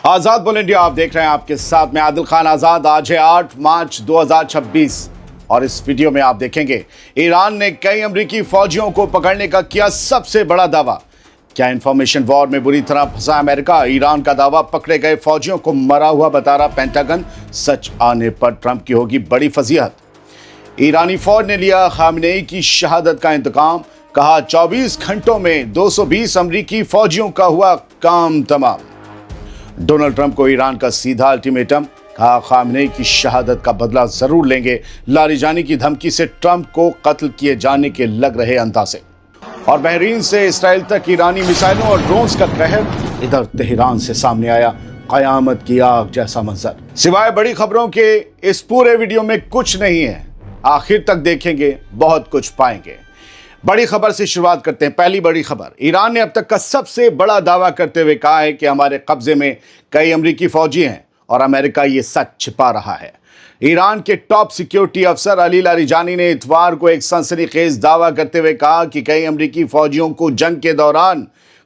आजाद बोल इंडिया आप देख रहे हैं, आपके साथ में आदिल खान आजाद। आज है 8 मार्च 2026 और इस वीडियो में आप देखेंगे ईरान ने कई अमेरिकी फौजियों को पकड़ने का किया सबसे बड़ा दावा। क्या इंफॉर्मेशन वॉर में बुरी तरह फंसा अमेरिका? ईरान का दावा, पकड़े गए फौजियों को मरा हुआ बता रहा पेंटागन। सच आने पर ट्रंप की होगी बड़ी फजीहत। ईरानी फौज ने लिया खामनेई की शहादत का इंतकाम, कहा 24 घंटों में 220 अमेरिकी फौजियों का हुआ काम तमाम। डोनाल्ड ट्रंप को ईरान का सीधा अल्टीमेटम, कहा खामनेई की शहादत का बदला जरूर लेंगे। लारिजानी की धमकी से ट्रंप को कत्ल किए जाने के लग रहे अंदाजे। और बहरीन से इसराइल तक ईरानी मिसाइलों और ड्रोन्स का कहर इधर तेहरान से सामने आया। कयामत की आग जैसा मंजर। सिवाय बड़ी खबरों के इस पूरे वीडियो में कुछ नहीं है, आखिर तक देखेंगे बहुत कुछ पाएंगे। बड़ी खबर से शुरुआत करते हैं। पहली बड़ी खबर, ईरान ने अब तक का सबसे बड़ा दावा करते हुए कहा है कि हमारे कब्जे में कई अमेरिकी फौजी हैं और अमेरिका ये सच छिपा रहा है। ईरान के टॉप सिक्योरिटी अफसर अली लारिजानी ने इतवार को एक सनसनीखेज दावा करते हुए कहा कि कई अमेरिकी फौजियों को जंग के दौरान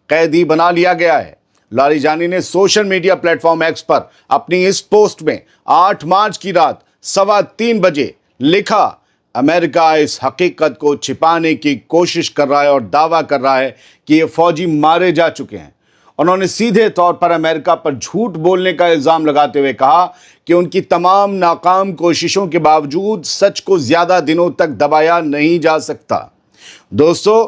कैदी बना लिया गया है। लारिजानी ने सोशल मीडिया प्लेटफॉर्म एक्स पर अपनी इस पोस्ट में 8 मार्च की रात 3:15 बजे लिखा, अमेरिका इस हकीकत को छिपाने की कोशिश कर रहा है और दावा कर रहा है कि ये फौजी मारे जा चुके हैं। उन्होंने सीधे तौर पर अमेरिका पर झूठ बोलने का इल्ज़ाम लगाते हुए कहा कि उनकी तमाम नाकाम कोशिशों के बावजूद सच को ज़्यादा दिनों तक दबाया नहीं जा सकता। दोस्तों,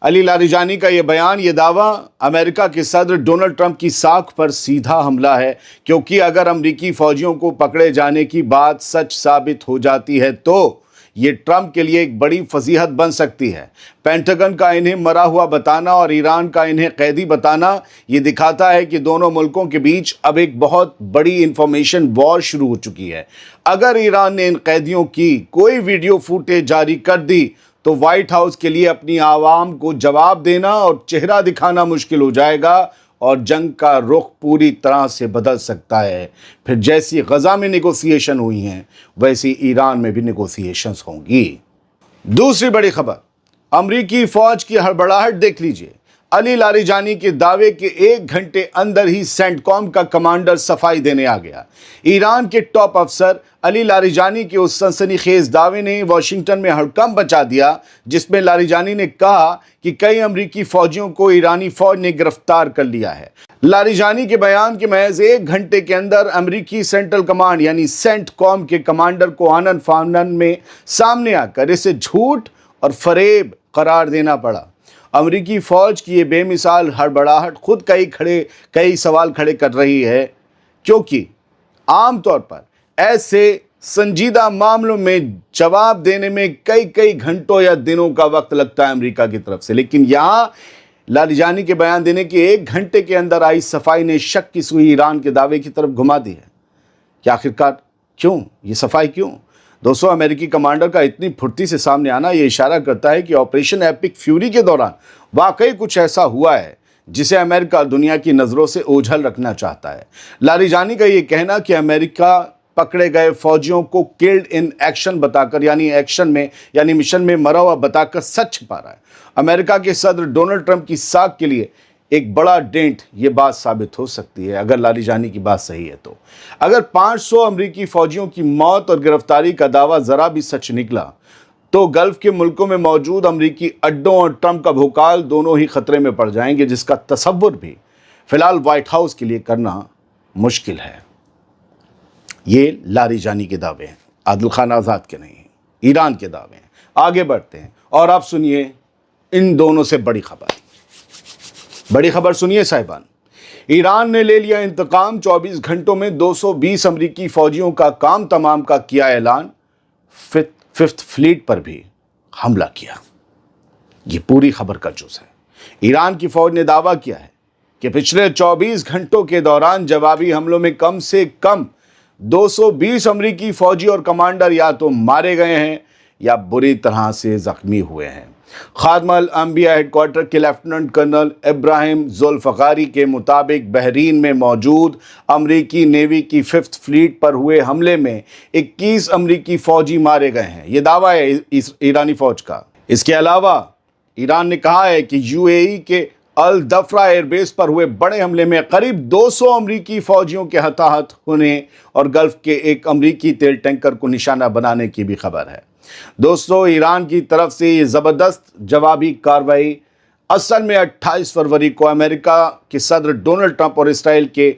अली लारिजानी का ये बयान, ये दावा अमेरिका के सदर डोनाल्ड ट्रंप की साख पर सीधा हमला है, क्योंकि अगर अमेरिकी फौजियों को पकड़े जाने की बात सच साबित हो जाती है तो ये ट्रंप के लिए एक बड़ी फजीहत बन सकती है। पेंटागन का इन्हें मरा हुआ बताना और ईरान का इन्हें कैदी बताना ये दिखाता है कि दोनों मुल्कों के बीच अब एक बहुत बड़ी इंफॉर्मेशन वॉर शुरू हो चुकी है। अगर ईरान ने इन कैदियों की कोई वीडियो फुटेज जारी कर दी तो व्हाइट हाउस के लिए अपनी आवाम को जवाब देना और चेहरा दिखाना मुश्किल हो जाएगा और जंग का रुख पूरी तरह से बदल सकता है। फिर जैसी गजा में नेगोशिएशन हुई हैं वैसी ईरान में भी नेगोशिएशंस होंगी। दूसरी बड़ी खबर, अमरीकी फौज की हड़बड़ाहट देख लीजिए। अली लारिजानी के दावे के 1 घंटे अंदर ही सेंटकॉम का कमांडर सफाई देने आ गया। ईरान के टॉप अफसर अली लारिजानी के उस सनसनीखेज दावे ने वाशिंगटन में हड़कंप मचा दिया, जिसमें लारिजानी ने कहा कि कई अमरीकी फौजियों को ईरानी फौज ने गिरफ्तार कर लिया है। लारिजानी के बयान के महज 1 घंटे के अंदर अमरीकी सेंट्रल कमांड यानी सेंटकॉम के कमांडर को आनन फानन में सामने आकर इसे झूठ और फरेब करार देना पड़ा। अमरीकी फौज की ये बेमिसाल हड़बड़ाहट खुद कई सवाल खड़े कर रही है, क्योंकि आमतौर पर ऐसे संजीदा मामलों में जवाब देने में कई घंटों या दिनों का वक्त लगता है अमेरिका की तरफ से। लेकिन यहाँ लारिजानी के बयान देने के 1 घंटे के अंदर आई सफाई ने शक की सुई ईरान के दावे की तरफ घुमा दी है कि आखिरकार क्यों ये सफाई क्यों? दोस्तों, अमेरिकी कमांडर का इतनी फुर्ती से सामने आना ये इशारा करता है कि ऑपरेशन एपिक फ्यूरी के दौरान वाकई कुछ ऐसा हुआ है जिसे अमेरिका दुनिया की नज़रों से ओझल रखना चाहता है। लारिजानी का ये कहना कि अमेरिका पकड़े गए फौजियों को किल्ड इन एक्शन बताकर यानी मिशन में मरा हुआ बताकर सच छिपा रहा है। अमेरिका के सदर डोनाल्ड ट्रंप की साख के लिए एक बड़ा डेंट ये बात साबित हो सकती है, अगर लारिजानी की बात सही है तो। अगर 500 अमेरिकी फौजियों की मौत और गिरफ्तारी का दावा ज़रा भी सच निकला तो गल्फ के मुल्कों में मौजूद अमेरिकी अड्डों और ट्रंप का भूकाल दोनों ही खतरे में पड़ जाएंगे, जिसका तसव्वुर भी फिलहाल व्हाइट हाउस के लिए करना मुश्किल है। ये लारिजानी के दावे हैं, आदिल खान आज़ाद के नहीं, ईरान के दावे हैं। आगे बढ़ते हैं और आप सुनिए इन दोनों से बड़ी खबर। बड़ी खबर सुनिए साहिबान, ईरान ने ले लिया इंतकाम, 24 घंटों में 220 अमेरिकी फौजियों का काम तमाम का किया ऐलान। फिफ्थ फ्लीट पर भी हमला किया। ये पूरी खबर का जुज़ है। ईरान की फौज ने दावा किया है कि पिछले 24 घंटों के दौरान जवाबी हमलों में कम से कम 220 अमेरिकी फौजी और कमांडर या तो मारे गए हैं या बुरी तरह से जख्मी हुए हैं। खादमल अंबिया हेडक्वार्टर के लेफ्टिनेंट कर्नल इब्राहिम जुल्फ़िकारी के मुताबिक बहरीन में मौजूद अमरीकी नेवी की 5th फ्लीट पर हुए हमले में 21 अमरीकी फौजी मारे गए हैं। ये दावा है ईरानी फौज का। इसके अलावा ईरान ने कहा है कि यूएई के अल दफरा एयरबेस पर हुए बड़े हमले में करीब 200 अमरीकी फौजियों के हताहत होने और गल्फ के एक अमरीकी तेल टैंकर को निशाना बनाने की भी खबर है। दोस्तों, ईरान की तरफ से ये ज़बरदस्त जवाबी कार्रवाई असल में 28 फरवरी को अमेरिका के सदर डोनाल्ड ट्रंप और इसराइल के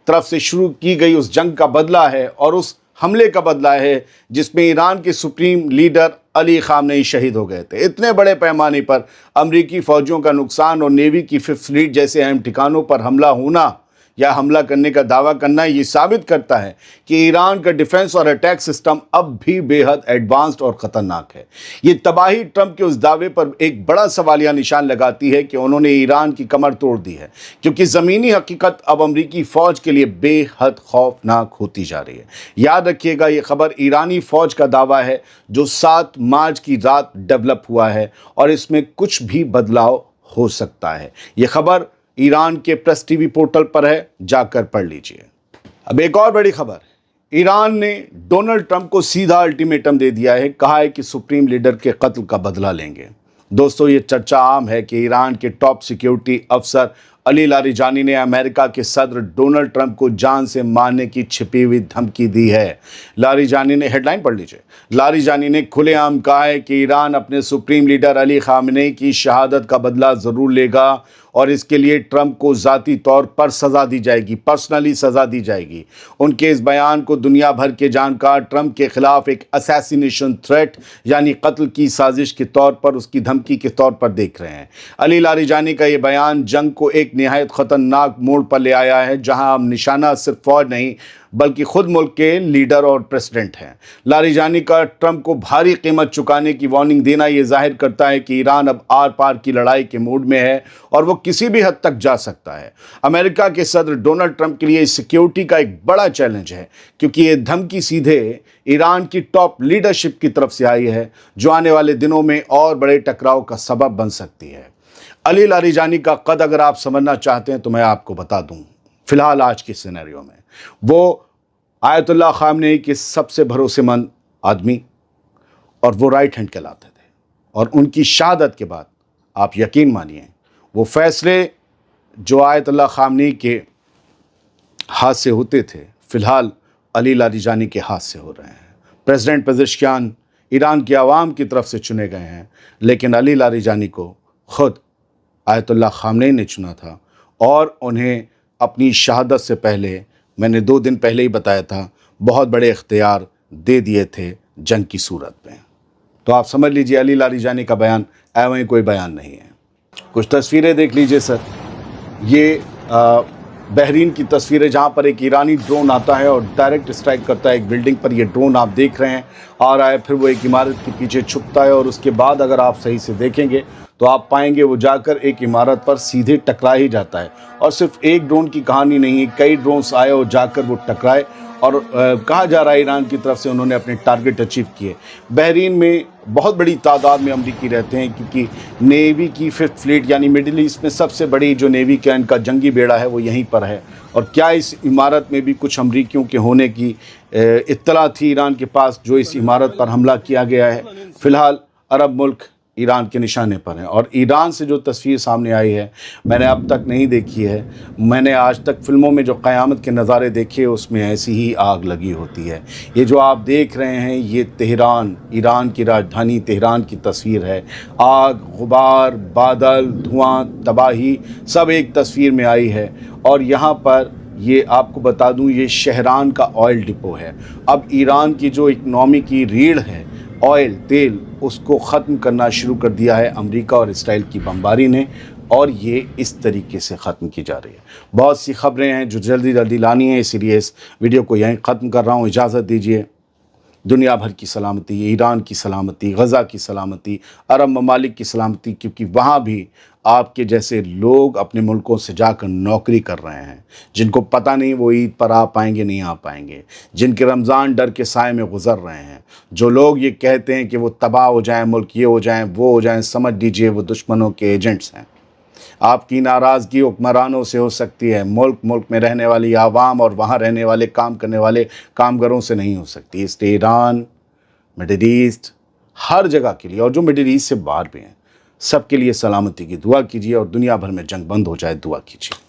तरफ से शुरू की गई उस जंग का बदला है और उस हमले का बदला है जिसमें ईरान के सुप्रीम लीडर अली खामनेई शहीद हो गए थे। इतने बड़े पैमाने पर अमरीकी फौजियों का नुकसान और नेवी की फिफ्थ फ्लीट जैसे अहम ठिकानों पर हमला होना या हमला करने का दावा करना ये साबित करता है कि ईरान का डिफेंस और अटैक सिस्टम अब भी बेहद एडवांस्ड और ख़तरनाक है। ये तबाही ट्रंप के उस दावे पर एक बड़ा सवालिया निशान लगाती है कि उन्होंने ईरान की कमर तोड़ दी है, क्योंकि ज़मीनी हकीकत अब अमरीकी फ़ौज के लिए बेहद खौफनाक होती जा रही है। याद रखिएगा, ये खबर ईरानी फ़ौज का दावा है जो 7 मार्च की रात डेवलप हुआ है और इसमें कुछ भी बदलाव हो सकता है। ये खबर ईरान के प्रेस टीवी पोर्टल पर है, जाकर पढ़ लीजिए। अब एक और बड़ी खबर, ईरान ने डोनाल्ड ट्रंप को सीधा अल्टीमेटम दे दिया है, कहा है कि सुप्रीम लीडर के कत्ल का बदला लेंगे। दोस्तों, ये चर्चा आम है कि ईरान के टॉप सिक्योरिटी अफसर अली लारिजानी ने अमेरिका के सदर डोनाल्ड ट्रंप को जान से मारने की छिपी हुई धमकी दी है। लारिजानी ने, हेडलाइन पढ़ लीजिए, लारिजानी ने खुलेआम कहा है कि ईरान अपने सुप्रीम लीडर अली खामनेई की शहादत का बदला ज़रूर लेगा और इसके लिए ट्रंप को ज़ाती तौर पर सज़ा दी जाएगी, पर्सनली सज़ा दी जाएगी। उनके इस बयान को दुनिया भर के जानकार ट्रंप के खिलाफ एक असैसिनेशन थ्रेट यानी कत्ल की साजिश के तौर पर, उसकी धमकी के तौर पर देख रहे हैं। अली लारिजानी का ये बयान जंग को एक निहायत ख़तरनाक मोड़ पर ले आया है, जहां अब निशाना सिर्फ फौज नहीं बल्कि खुद मुल्क के लीडर और प्रेसिडेंट हैं। लारिजानी का ट्रंप को भारी कीमत चुकाने की वार्निंग देना ये जाहिर करता है कि ईरान अब आर पार की लड़ाई के मूड में है और वो किसी भी हद तक जा सकता है। अमेरिका के सदर डोनाल्ड ट्रंप के लिए सिक्योरिटी का एक बड़ा चैलेंज है, क्योंकि ये धमकी सीधे ईरान की टॉप लीडरशिप की तरफ से आई है, जो आने वाले दिनों में और बड़े टकराव का सबब बन सकती है। अली लारिजानी का कद अगर आप समझना चाहते हैं तो मैं आपको बता दूं, फिलहाल आज के सिनेरियो में वो आयतुल्लाह खामनेई के सबसे भरोसेमंद आदमी और वो राइट हैंड कहलाते थे, और उनकी शहादत के बाद आप यकीन मानिए वो फैसले जो आयतुल्लाह खामनेई के हाथ से होते थे, फिलहाल अली लारिजानी के हाथ से हो रहे हैं। प्रेसिडेंट पेज़ेश्कियान ईरान की आवाम की तरफ से चुने गए हैं, लेकिन अली लारिजानी को खुद आयतुल्लाह खामनेई ने चुना था और उन्हें अपनी शहादत से पहले, मैंने 2 दिन पहले ही बताया था, बहुत बड़े इख्तियार दे दिए थे जंग की सूरत में। तो आप समझ लीजिए अली लारिजानी का बयान ऐवें कोई बयान नहीं है। कुछ तस्वीरें देख लीजिए सर, ये बहरीन की तस्वीरें जहाँ पर एक ईरानी ड्रोन आता है और डायरेक्ट स्ट्राइक करता है एक बिल्डिंग पर। ये ड्रोन आप देख रहे हैं आ रहा है, फिर वो एक इमारत के पीछे छुपता है और उसके बाद अगर आप सही से देखेंगे तो आप पाएंगे वो जाकर एक इमारत पर सीधे टकरा ही जाता है। और सिर्फ एक ड्रोन की कहानी नहीं है, कई ड्रोन्स आए और जाकर वो टकराए और कहा जा रहा है ईरान की तरफ से उन्होंने अपने टारगेट अचीव किए। बहरीन में बहुत बड़ी तादाद में अमरीकी रहते हैं, क्योंकि नेवी की फिफ्थ फ्लीट यानी मिडिल ईस्ट में सबसे बड़ी जो नेवी का इनका जंगी बेड़ा है वो यहीं पर है। और क्या इस इमारत में भी कुछ अमरीकियों के होने की इत्तला थी ईरान के पास, जो इस इमारत पर हमला किया गया है। फ़िलहाल अरब मुल्क ईरान के निशाने पर हैं और ईरान से जो तस्वीर सामने आई है मैंने अब तक नहीं देखी है। मैंने आज तक फिल्मों में जो क़यामत के नज़ारे देखे उसमें ऐसी ही आग लगी होती है। ये जो आप देख रहे हैं ये तेहरान, ईरान की राजधानी तेहरान की तस्वीर है। आग, गुबार, बादल, धुआं, तबाही सब एक तस्वीर में आई है। और यहाँ पर ये आपको बता दूँ, ये शहरान का ऑयल डिपो है। अब ईरान की जो इकनॉमी की रीढ़ है ऑयल, तेल, उसको ख़त्म करना शुरू कर दिया है अमेरिका और इसराइल की बमबारी ने, और ये इस तरीके से ख़त्म की जा रही है। बहुत सी ख़बरें हैं जो जल्दी जल्दी लानी है, इसलिए इस वीडियो को यहीं ख़त्म कर रहा हूँ। इजाज़त दीजिए। दुनिया भर की सलामती, ईरान की सलामती, गज़ा की सलामती, अरब ममालिक की सलामती, क्योंकि वहाँ भी आपके जैसे लोग अपने मुल्कों से जाकर नौकरी कर रहे हैं, जिनको पता नहीं वो ईद पर आ पाएंगे नहीं आ पाएंगे, जिनके रमज़ान डर के साए में गुज़र रहे हैं। जो लोग ये कहते हैं कि वो तबाह हो जाएं, मुल्क ये हो जाएं, वो हो जाएं, समझ लीजिए वो दुश्मनों के एजेंट्स हैं। आपकी नाराज़गी हुक्मरानों से हो सकती है, मुल्क में रहने वाली आवाम और वहाँ रहने वाले काम करने वाले कामगारों से नहीं हो सकती। इसलिए ईरान, मिडिल ईस्ट, हर जगह के लिए, और जो मिडिल ईस्ट से बाहर भी हैं, सबके लिए सलामती की दुआ कीजिए और दुनिया भर में जंग बंद हो जाए दुआ कीजिए।